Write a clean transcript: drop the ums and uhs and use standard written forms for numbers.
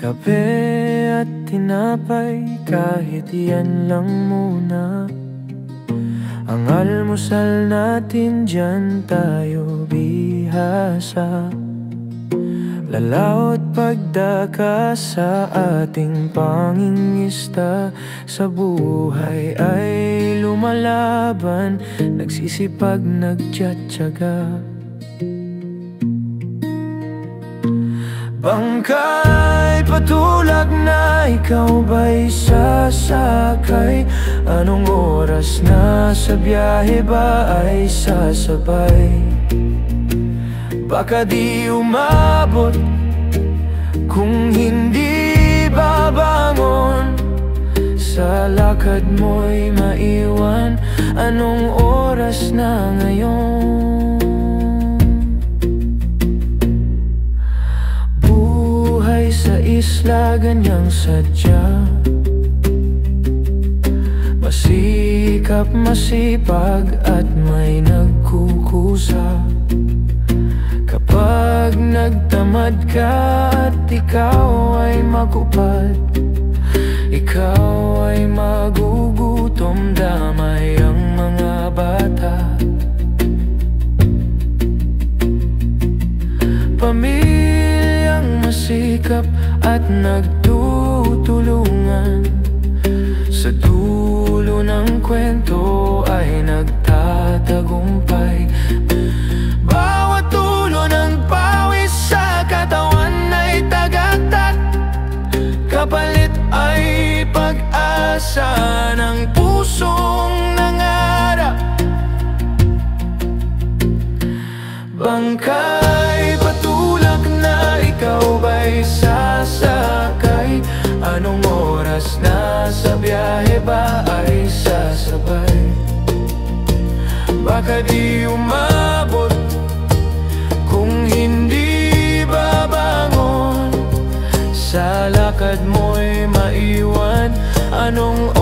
kape at tinapay, kahit yan lang muna ang almusal natin, dyan tayo bihasa. Lalaot pagdaka sa ating pangingista. Sa buhay ay lumalaban, nagsisipag, nagtiyatsaga. Bangkay patulak na, ikaw ba'y sasakay? Anong oras na, sa biyahe ba ay sasabay? Baka di umabot kung hindi babangon. Sa lakad mo'y maiwan, anong oras na ngayon? Buhay sa isla, ganyang sadya. Masikap, masipag at may nagkukusa. Kapag nagtamad ka at ikaw ay magupad, ikaw ay magugutom, damay ang mga bata. Pamilyang masikap at nagtutulungan, sa dulo ng kwento ay nagtatagumpay. Bawat tulo ng pawis sa katawan ay tagaktak, kapalit ay pag-asa ng pusong nangarap. Bangkay patulak na, ikaw ba'y sasakay? Anong oras na, sa biyahe ba ay sasabay? Baka di umabot kung hindi babangon. Sa lakad mo'y maiwan, anong